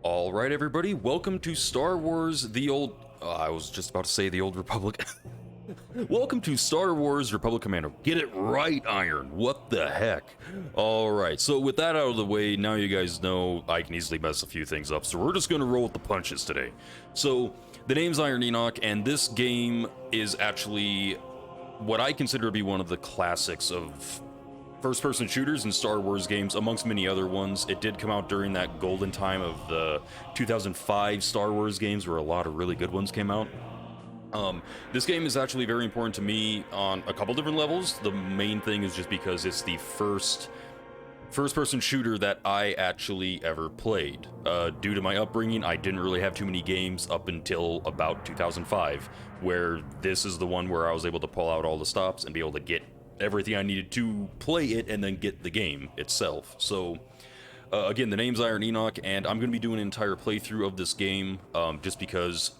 All right, everybody, welcome to Star Wars The Old... I was just about to say The Old Republic. Welcome to Star Wars Republic Commando. Get it right, Iron. What the heck? All right, so with that out of the way, now you guys know I can easily mess a few things up, so we're just going to roll with the punches today. So, the name's Iron Enoch, and this game is actually what I consider to be one of the classics of first-person shooters and Star Wars games, amongst many other ones. It did come out during that golden time of the 2005 Star Wars games, where a lot of really good ones came out. This game is actually very important to me on a couple different levels. The main thing is just because it's the first-person shooter that I actually ever played. Due to my upbringing, I didn't really have too many games up until about 2005, where this is the one where I was able to pull out all the stops and be able to get everything I needed to play it and then get the game itself. So again, the name's Iron Enoch, and I'm going to be doing an entire playthrough of this game just because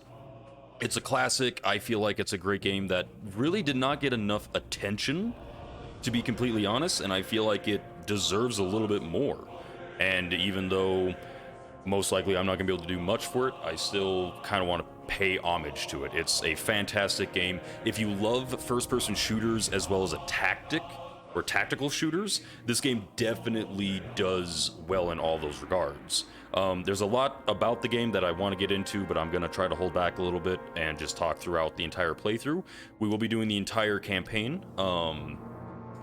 it's a classic. I feel like it's a great game that really did not get enough attention, to be completely honest, and I feel like it deserves a little bit more. And even though most likely I'm not going to be able to do much for it, I still kind of want to pay homage to it. It's a fantastic game. If you love first-person shooters as well as a tactical shooters, this game definitely does well in all those regards. There's a lot about the game that I want to get into, but I'm going to try to hold back a little bit and just talk throughout the entire playthrough. We will be doing the entire campaign,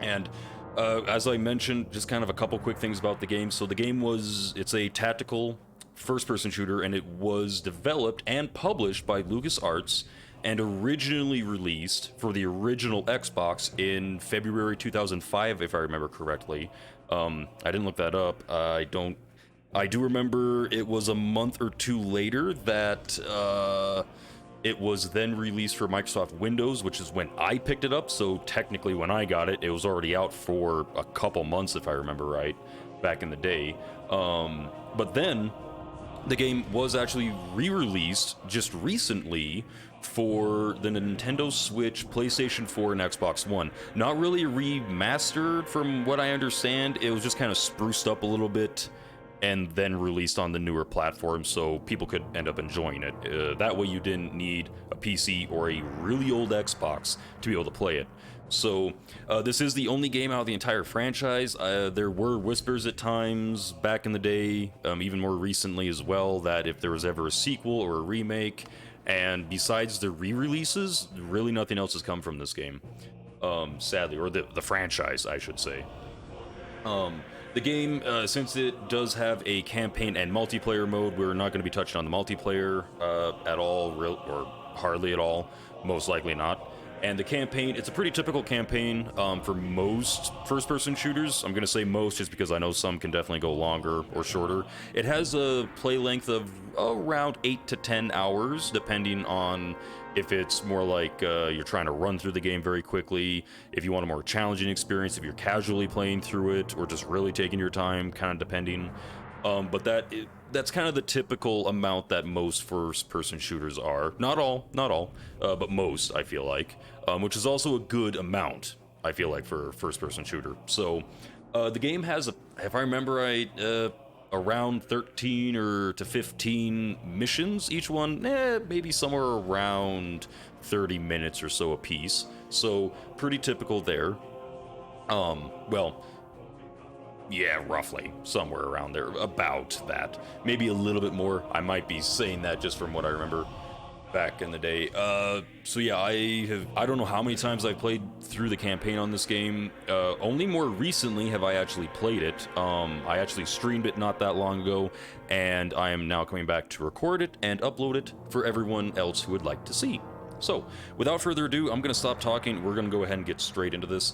and as I mentioned, just kind of a couple quick things about the game. So the game it's a tactical first-person shooter, and it was developed and published by LucasArts and originally released for the original Xbox in February 2005, if I remember correctly. I didn't look that up. I do remember it was a month or two later that it was then released for Microsoft Windows, which is when I picked it up. So technically when I got it, it was already out for a couple months, if I remember right, back in the day. But then the game was actually re-released just recently for the Nintendo Switch, PlayStation 4, and Xbox One. Not really remastered from what I understand. It was just kind of spruced up a little bit and then released on the newer platforms so people could end up enjoying it. That way you didn't need a PC or a really old Xbox to be able to play it. So this is the only game out of the entire franchise. There were whispers at times back in the day, even more recently as well, that if there was ever a sequel or a remake, and besides the re-releases, really nothing else has come from this game, sadly, or the franchise, I should say. The game, since it does have a campaign and multiplayer mode, we're not going to be touching on the multiplayer at all, or hardly at all, most likely not. And the campaign, it's a pretty typical campaign for most first-person shooters. I'm going to say most just because I know some can definitely go longer or shorter. It has a play length of around 8 to 10 hours, depending on if it's more like you're trying to run through the game very quickly, if you want a more challenging experience, if you're casually playing through it, or just really taking your time, kind of depending. But that's kind of the typical amount that most first-person shooters are. Not all, but most, I feel like. Which is also a good amount, I feel like, for a first-person shooter. So, the game has, if I remember right, around 13 or to 15 missions each one, maybe somewhere around 30 minutes or so a piece. So, pretty typical there. Well, yeah, roughly, somewhere around there, about that. Maybe a little bit more. I might be saying that just from what I remember back in the day. So yeah, I don't know how many times I've played through the campaign on this game. Only more recently have I actually played it. I actually streamed it not that long ago, and I am now coming back to record it and upload it for everyone else who would like to see. So, without further ado, I'm going to stop talking. We're going to go ahead and get straight into this.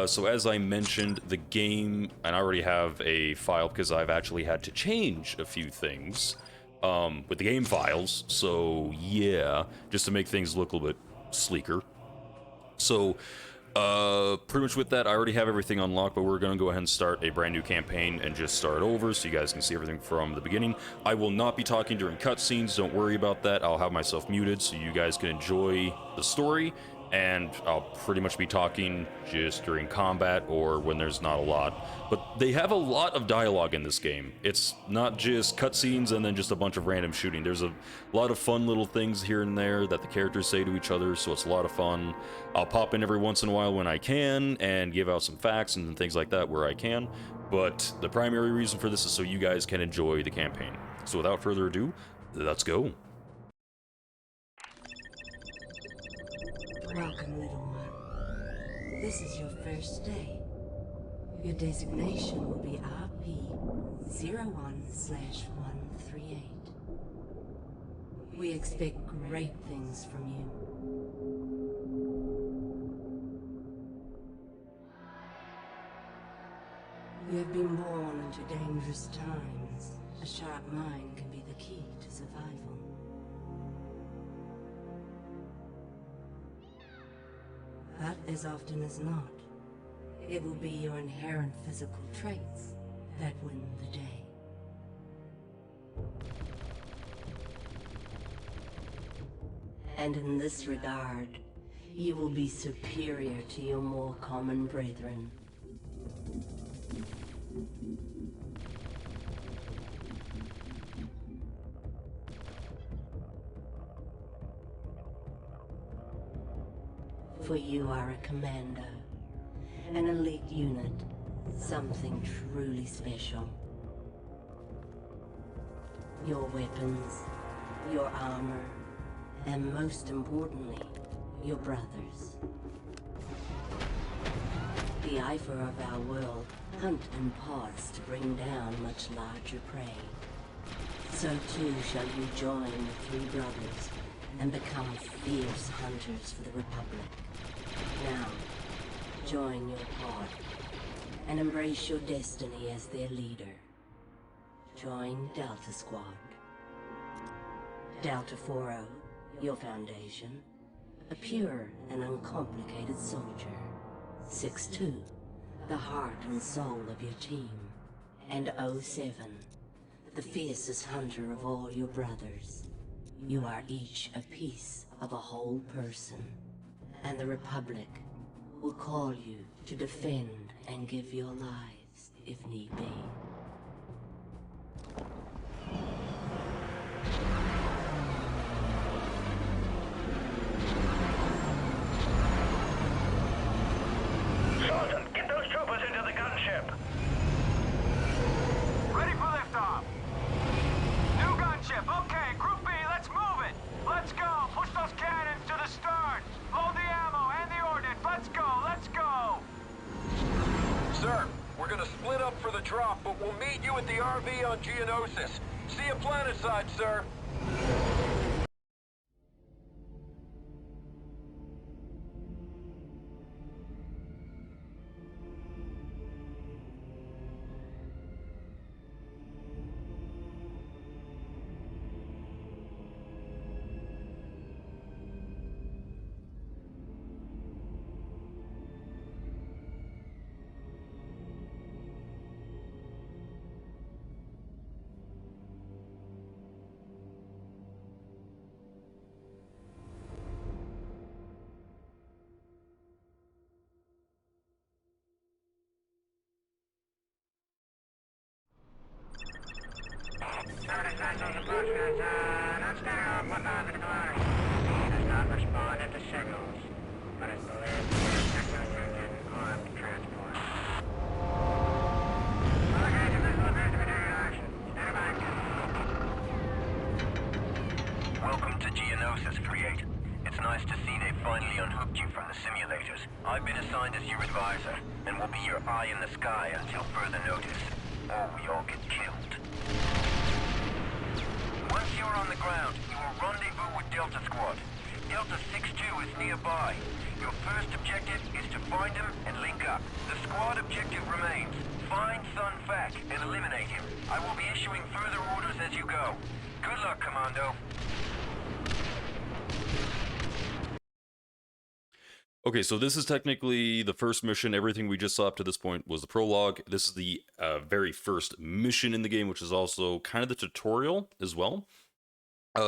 So as I mentioned, the game, and I already have a file because I've actually had to change a few things with the game files. So yeah, just to make things look a little bit sleeker. So pretty much with that, I already have everything unlocked, but we're going to go ahead and start a brand new campaign and just start over so you guys can see everything from the beginning. I will not be talking during cutscenes, don't worry about that. I'll have myself muted so you guys can enjoy the story and I'll pretty much be talking just during combat or when there's not a lot. But they have a lot of dialogue in this game. It's not just cutscenes and then just a bunch of random shooting. There's a lot of fun little things here and there that the characters say to each other, so it's a lot of fun. I'll pop in every once in a while when I can and give out some facts and things like that where I can. But the primary reason for this is so you guys can enjoy the campaign. So without further ado, let's go. Welcome, little one. This is your first day. Your designation will be RP-01/138. We expect great things from you. You have been born into dangerous times. A sharp mind can be the key to survival. But as often as not, it will be your inherent physical traits that win the day. And in this regard, you will be superior to your more common brethren. For you are a commando, an elite unit, something truly special. Your weapons, your armor, and most importantly, your brothers. The Ifer of our world hunt in pods to bring down much larger prey. So too shall you join the three brothers and become fierce hunters for the Republic. Now, join your pod and embrace your destiny as their leader. Join Delta Squad. Delta 40, your foundation, a pure and uncomplicated soldier. 6-2, the heart and soul of your team. And 07, the fiercest hunter of all your brothers. You are each a piece of a whole person. And the Republic will call you to defend and give your lives if need be. Sergeant, get those troopers into the gunship. Ready for liftoff. New gunship. Okay, Group B, let's move it. Let's go. Push those cannons to the stern. Load the ammo and the ordnance. Let's go. Let's go. Sir, we're gonna split up for the drop, but we'll meet you at the RV on Geonosis. See you planetside, sir. Has not responded to signals, but is believed to be a techno-union armed transport. Location is limited to material action. Stand by. Welcome to Geonosis, 3-8. It's nice to see they finally unhooked you from the simulators. I've been assigned as your advisor, and will be your eye in the sky until further notice, or we all get killed. Once you're on the ground, you will rendezvous with Delta Squad. Delta 6-2 is nearby. Your first objective is to find him and link up. The squad objective remains. Find Sun Fac and eliminate him. I will be issuing further orders as you go. Good luck, Commando. Okay, so this is technically the first mission. Everything we just saw up to this point was the prologue. This is the very first mission in the game, which is also kind of the tutorial as well.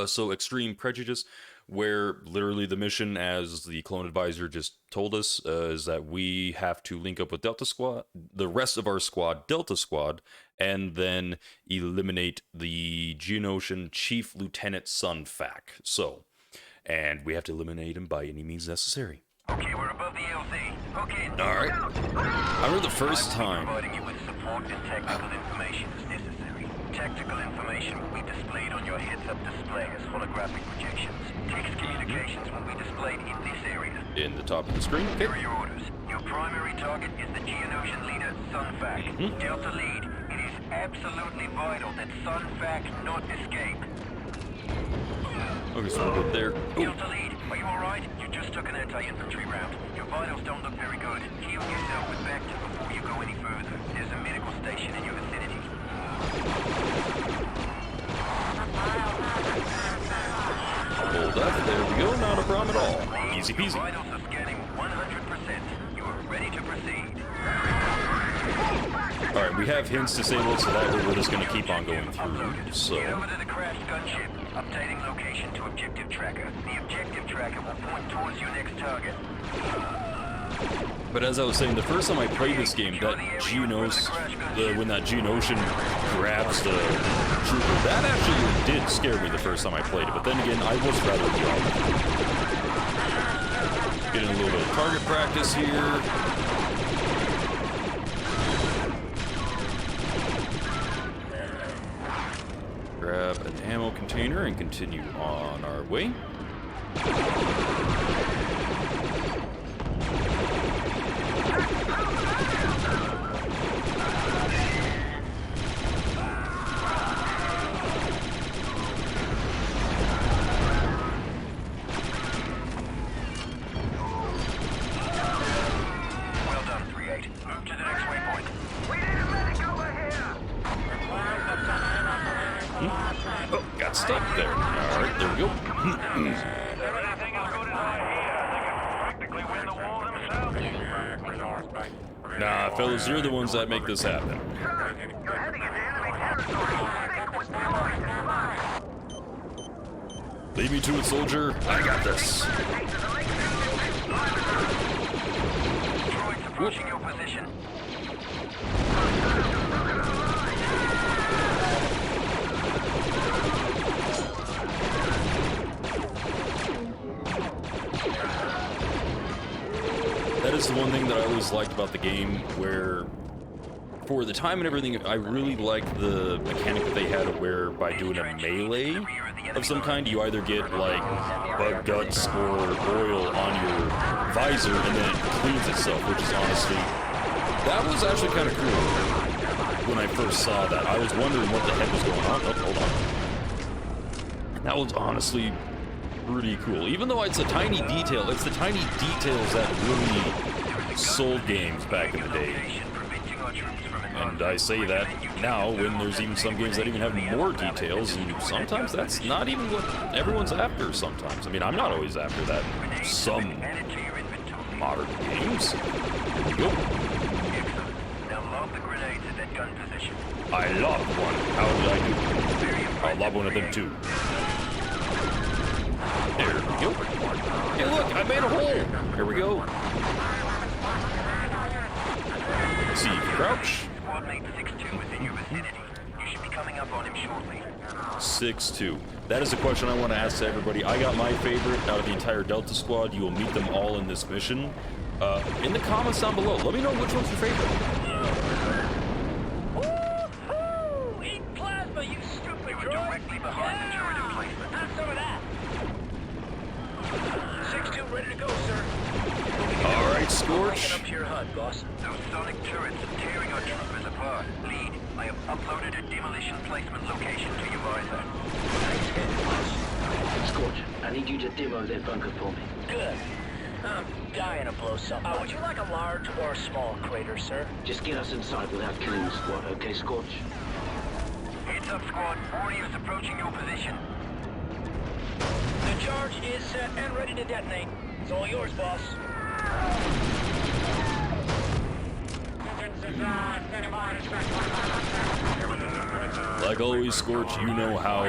So Extreme Prejudice. where literally the mission, as the clone advisor just told us, is that we have to link up with Delta Squad, the rest of our squad, Delta Squad, and then eliminate the Geonosian Chief Lieutenant Sun Fac. So, and we have to eliminate him by any means necessary. Okay, we're above the LZ. Okay. Alright. I remember the first time. Providing you with support and technical information as necessary. Tactical information will be displayed on your heads-up display as holographic projections. Text communications will be displayed in this area. In the top of the screen. Okay. Here are your orders. Your primary target is the Geonosian leader, Sun Fac. Delta lead, it is absolutely vital that Sun Fac not escape. Okay, so we're good there. Delta lead, are you alright? You just took an anti-infantry round. Your vitals don't look very good. Heal yourself with Bacta before you go any further. There's a medical station in your vicinity. Hold up, there we go, not a problem at all. Easy peasy. Vitals are scanning 100%. You are ready to proceed. Alright, we have hints disabled, so that way we're just going to keep on going through. So, Get over to the crashed gunship. Updating location to objective tracker. The objective tracker will point towards your next target. but as I was saying, the first time I played this game, that Geonos, when that Geonosian grabs the trooper, that actually did scare me the first time I played it. But then again, I was rather young. Getting a little bit of target practice here. Grab an ammo container and continue on our way. Well done, 3-8. Move to the next waypoint. We need a medic over here! Oh, got stuck there. Alright, there we go. Everything is good as I hear. They can practically win the war themselves. Nah, fellas, you're the ones that make this happen. You're heading into enemy territory. Stick with the orders. Lead me to it, soldier. I got this. Droids approaching your position. That is the one thing that I always liked about the game, where for the time and everything, I really liked the mechanic that they had where by doing a melee of some kind, you either get like bug guts or oil on your visor and then it cleans itself, which is honestly, that was actually kind of cool. When I first saw that, I was wondering what the heck was going on. Oh, hold on. That was honestly pretty cool. Even though it's a tiny detail, it's the tiny details that really sold games back in the day. And I say that now when there's even some games that even have more details, and sometimes that's not even what everyone's after sometimes. I mean, I'm not always after that in some modern games. Here we go. Now lob the grenades at that gun position. I lobbed one. How did I do? I'll lob one of them too. There we go. Hey look, I made a hole. Here we go. See, crouch. Squad mate 6-2 within your vicinity. You should be coming up on him shortly. 6-2. That is a question I want to ask to everybody. I got my favorite out of the entire Delta Squad. You will meet them all in this mission. In the comments down below, let me know which one's your favorite. Woo-hoo! Eat plasma, you stupid We were droid! directly behind the turret emplacement. Have some of that! 6-2 ready to go, sir. Alright, Scorch. Get up to your HUD, boss. Those sonic turrets are tearing our troopers apart. Lead, I have uploaded a demolition placement location to your visor. Scorch, I need you to demo that bunker for me. Good. I'm dying to blow some. Would you like a large or a small crater, sir? Just get us inside without killing the squad, okay, Scorch? Heads up, squad. Warriors approaching your position. The charge is set and ready to detonate. It's all yours, boss. Like always, Scorch, you know how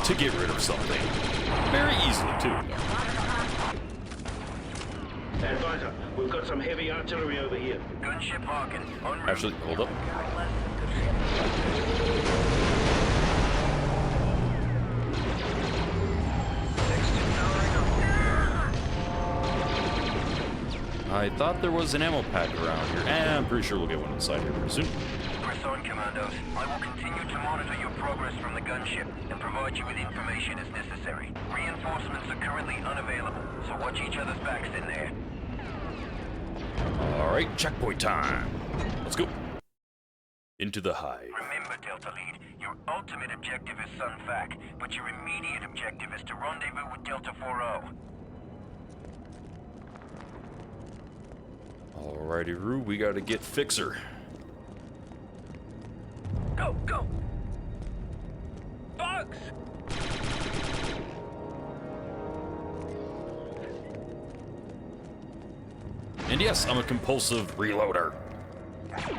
to get rid of something. Very easily, too. Advisor, we've got some heavy artillery over here. Gunship Harkin, en route. Actually, hold up. I thought there was an ammo pack around here, and I'm pretty sure we'll get one inside here pretty soon. Press on, Commandos. I will continue to monitor your progress from the gunship and provide you with information as necessary. Reinforcements are currently unavailable, so watch each other's backs in there. Alright, checkpoint time. Let's go. Into the hive. Remember, Delta Lead, your ultimate objective is Sun Fac, but your immediate objective is to rendezvous with Delta 4-0. Alrighty, Rue, we gotta get Fixer. Go, go! Bugs! And yes, I'm a compulsive reloader. Delta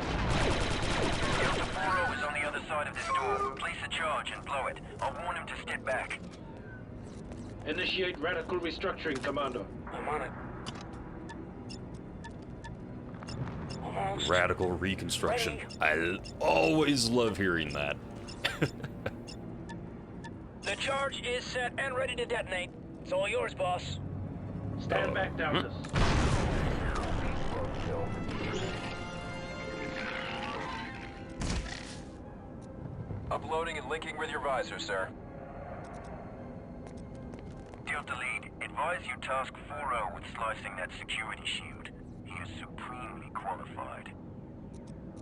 4-0 is on the other side of this door. Place a charge and blow it. I'll warn him to step back. Initiate radical restructuring, Commando. I'm on it. Almost. Radical reconstruction. I always love hearing that. The charge is set and ready to detonate. It's all yours, boss. Stand back, Doubters. Uploading and linking with your visor, sir. Delta Lead, advise you task 4-0 with slicing that security shield. He is supremely qualified.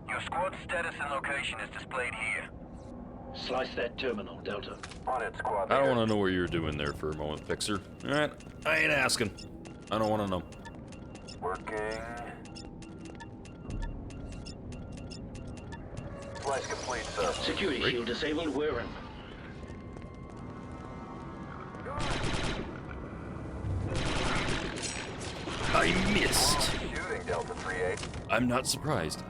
Your squad status and location is displayed here. Slice that terminal, Delta. On it, squad. I don't want to know what you're doing there for a moment, Fixer. Alright, I ain't asking. I don't want to know. Working. Slice complete, sir. Security shield disabled, wear him. I missed. Shooting, Delta 3-8. I'm not surprised.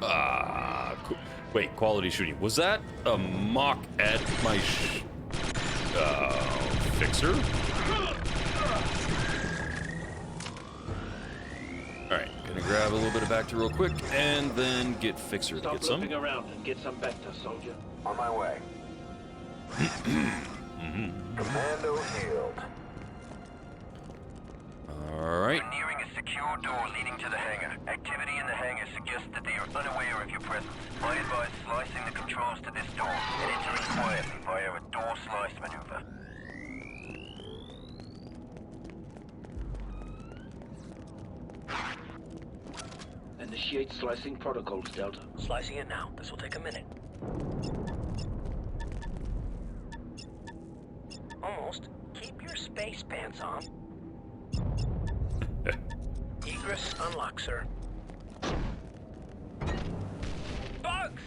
Wait, quality shooting. Was that a mock at my Fixer? Alright, gonna grab a little bit of Bacta real quick, and then get Fixer to Stop get some. looking around and get some Bacta, soldier. On my way. Commando healed. Alright. We're nearing a secure door leading to the hangar. Activity in the hangar suggests that they are unaware of your presence. I advise slicing the controls to this door and entering quietly via a door slice maneuver. Initiate slicing protocols, Delta. Slicing it now. This will take a minute. Almost. Keep your space pants on. Egress unlocked, sir. Bugs!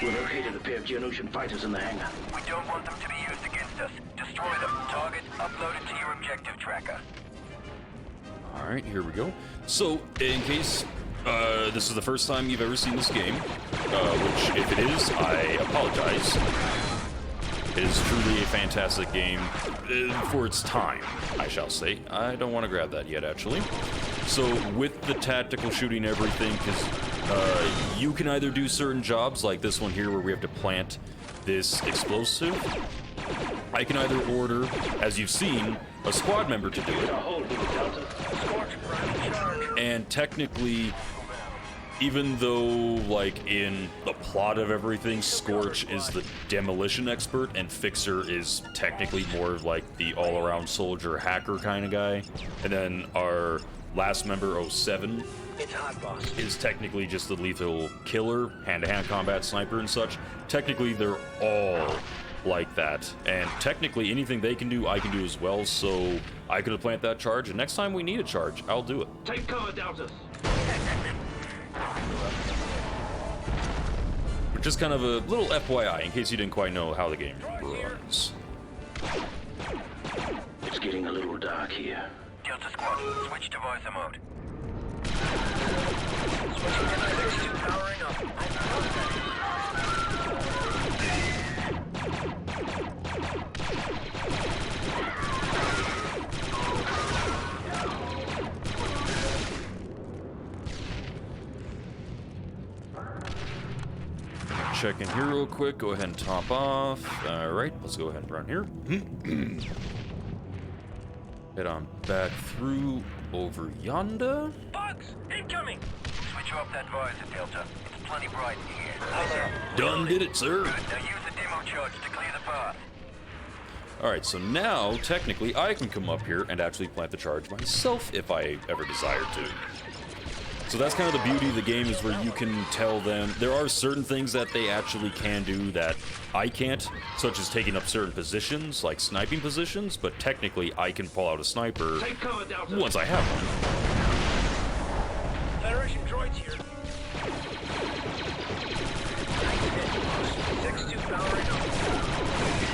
We located a pair of Geonosian fighters in the hangar. We don't want them to be used against us. Destroy them. Target uploaded to your objective tracker. Alright, here we go. So, in case this is the first time you've ever seen this game, which if it is, I apologize. It is truly a fantastic game for its time, I shall say. I don't want to grab that yet, actually. So, with the tactical shooting and everything, because you can either do certain jobs, like this one here where we have to plant this explosive. I can either order, as you've seen, a squad member to do it. And technically, even though, like, in the plot of everything, Scorch is the demolition expert and Fixer is technically more of like the all-around soldier hacker kind of guy, and then our last member, 07, It's hot, boss. is technically just the lethal killer, hand-to-hand combat sniper and such. Technically, they're all like that, and technically anything they can do, I can do as well, so I could have planted that charge, and next time we need a charge, I'll do it. Take cover, Doubters. Just kind of a little FYI, in case you didn't quite know how the game runs. It's getting a little dark here. Delta Squad, switch to visor mode. Switching to X2 powering up. Check in here real quick. Go ahead and top off. All right, let's go ahead and run here. Head on back through over yonder. Bugs! Incoming! Switch off that visor, Delta. It's plenty bright in here. Done did it, sir. Good. Now use the demo charge to clear the path. All right, so now technically I can come up here and actually plant the charge myself if I ever desire to. So that's kind of the beauty of the game, is where you can tell them there are certain things that they actually can do that I can't, such as taking up certain positions, like sniping positions, but technically I can pull out a sniper once I have one. Federation droids here. X2 powering up.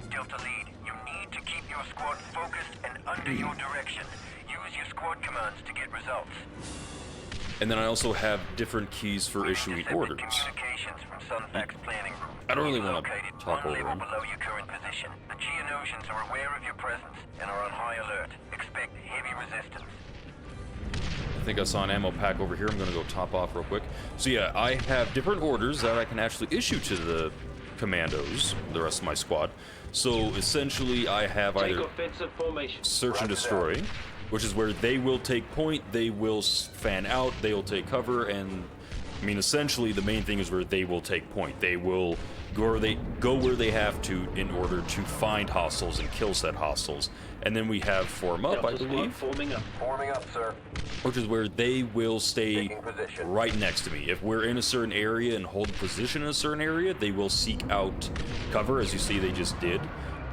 Delta Lead, you need to keep your squad focused and under your direction. Use your squad commands to get results. And then I also have different keys for issuing Intercepted orders. Communications from Sunfac's planning room. I don't really want to Located talk one over level him. below your current position. The Geonosians are aware of your presence and are on high alert. Expect heavy resistance. I think I saw an ammo pack over here. I'm going to go top off real quick. So yeah, I have different orders that I can actually issue to the commandos, the rest of my squad. So essentially I have either search and destroy, which is where they will take point, they will fan out, they will take cover, and I mean essentially the main thing is where they will take point. They will go where they have to in order to find hostiles and kill said hostiles. And then we have form up, I believe, Forming up, sir. which is where they will stay Taking position. right next to me. If we're in a certain area and hold position in a certain area, they will seek out cover, as you see they just did.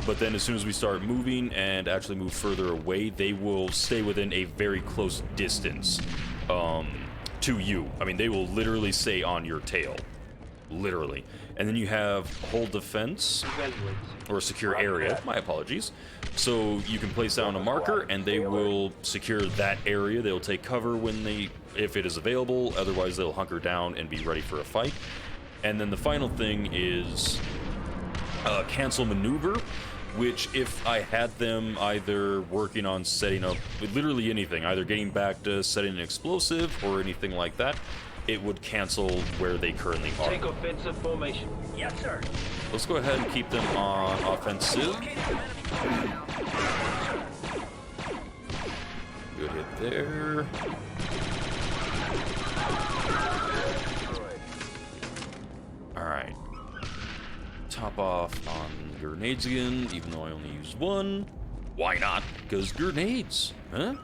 But then as soon as we start moving and actually move further away, they will stay within a very close distance to you. I mean, they will literally stay on your tail. Literally. And then you have hold defense, or secure area, my apologies. So you can place down a marker and they will secure that area. They'll take cover if it is available, otherwise they'll hunker down and be ready for a fight. And then the final thing is cancel maneuver, which if I had them either working on setting up literally anything, either getting back to setting an explosive or anything like that, it would cancel where they currently are. Take offensive formation. Yes, sir. Let's go ahead and keep them on offensive. Good hit there. Alright. Top off on grenades again, even though I only used one. Why not? Because grenades, huh?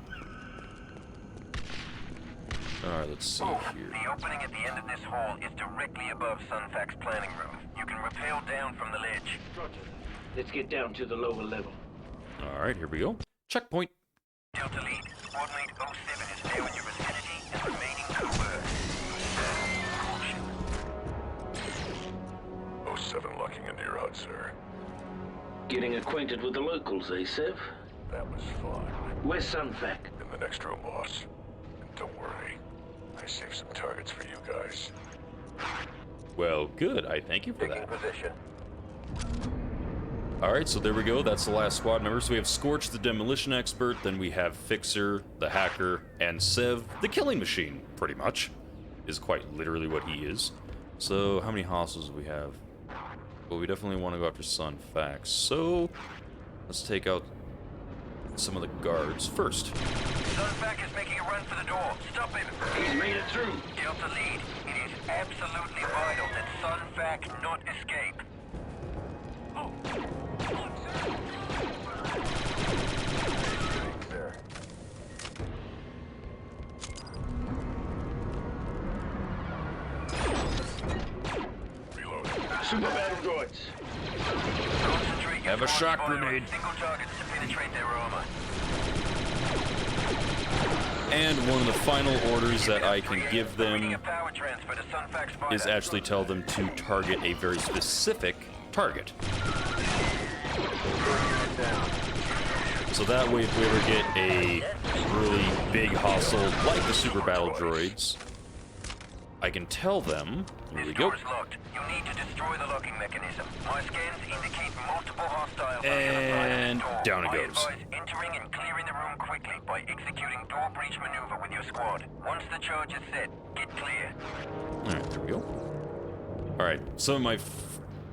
Alright, let's see here. The opening at the end of this hall is directly above Sunfac's planning room. You can rappel down from the ledge. Roger. Let's get down to the lower level. Alright, here we go. Checkpoint. Delta Lead, Squad Mate 07 is now in your vicinity and remaining covert. Caution. 07 locking into your HUD, sir. Getting acquainted with the locals, eh, Seth? That was fun. Where's Sunfac? In the next room, boss. And don't worry, I saved some targets for you guys. Well, good. I thank you for Taking that. position. Alright, so there we go. That's the last squad member. So we have Scorch, the demolition expert, then we have Fixer, the hacker, and Sev, the killing machine, pretty much. Is quite literally what he is. So, how many hostiles do we have? Well, we definitely want to go after Sunfac. So, let's take out some of the guards first. Sunfac is making a run for the door. Stop him. He's made it through. Delta Lead, it is absolutely vital that Sunfac not escape. There. Reloading. Super battle droids. Concentrate your Have a shock fire on grenade. single targets to penetrate their armor. And one of the final orders that I can give Reading them a power transfer to Sunfac's fighter. is actually tell them to target a very specific target. So that way, if we ever get a really big hostile, like the super battle droids, I can tell them, here we go, Door is locked. You need to destroy the locking mechanism. My scans indicate multiple hostiles and on the other side of the door. down it I goes. advise entering and clearing the room quickly by executing door breach maneuver with your squad. Once the charge is set, get clear. Alright, there we go. Alright, some of my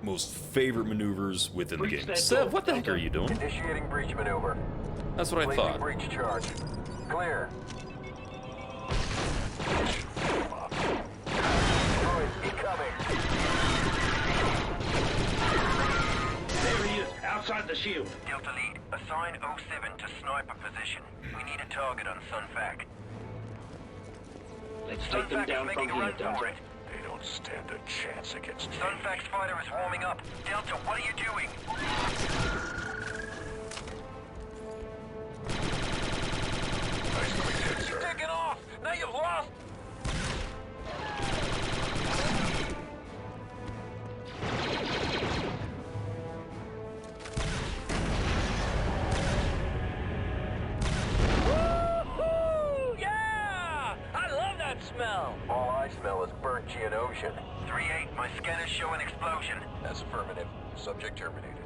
most favorite maneuvers within the game. Sev, what the heck are you doing? Initiating breach maneuver. That's what I Placing thought. breach charge. Clear. Droid incoming. There he is, outside the shield. Delta Lead, assign 07 to sniper position. We need a target on Sunfac. Let's take them Sunfac is down from making a here, run for Delta. it. They don't stand a chance against me. Sunfac's fighter is warming up. Delta, what are you doing? Nice quick hit, sir. Taking off. Now you've lost. Woo-hoo! Yeah! I love that smell. All I smell is burnt Geonosian. 3-8, my scanners show an explosion. That's affirmative. Subject terminated.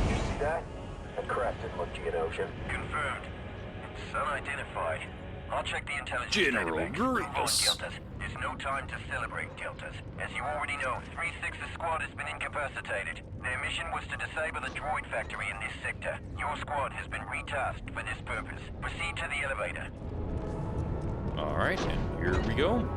You see that? That craft didn't look Geonosian. Confirmed. It's unidentified. I'll check the intelligence General database. Move on, Grievous. Deltas. There's no time to celebrate, Deltas. As you already know, 3-6's squad has been incapacitated. Their mission was to disable the droid factory in this sector. Your squad has been retasked for this purpose. Proceed to the elevator. Alright, and here we go.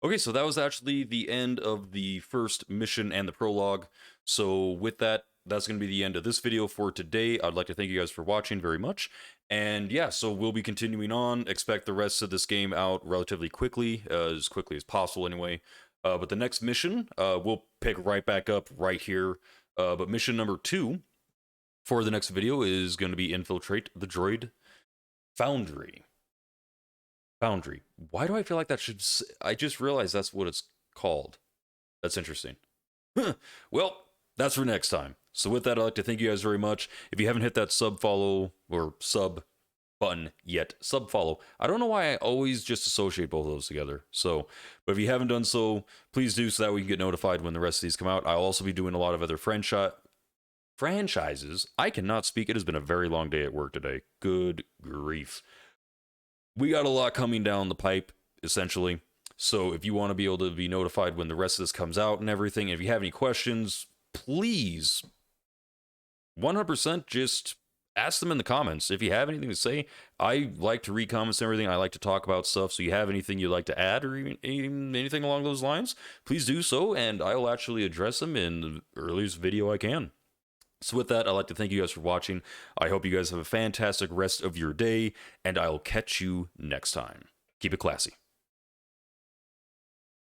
Okay, so that was actually the end of the first mission and the prologue. So with that, that's going to be the end of this video for today. I'd like to thank you guys for watching very much. And yeah, so we'll be continuing on. Expect the rest of this game out relatively quickly as possible anyway. But the next mission, we'll pick right back up right here. But mission number 2 for the next video is going to be infiltrate the droid foundry. Foundry. Why do I feel like that should... I just realized that's what it's called. That's interesting. Well, that's for next time. So with that, I'd like to thank you guys very much. If you haven't hit that sub-follow or sub button yet, sub-follow. I don't know why I always just associate both of those together. So, but if you haven't done so, please do so that we can get notified when the rest of these come out. I'll also be doing a lot of other franchises. I cannot speak. It has been a very long day at work today. Good grief. We got a lot coming down the pipe, essentially. So if you want to be able to be notified when the rest of this comes out and everything, if you have any questions, please 100% just ask them in the comments. If you have anything to say, I like to read comments and everything. I like to talk about stuff. So you have anything you'd like to add or even anything along those lines, please do so, and I will actually address them in the earliest video I can. So with that, I'd like to thank you guys for watching. I hope you guys have a fantastic rest of your day, and I'll catch you next time. Keep it classy.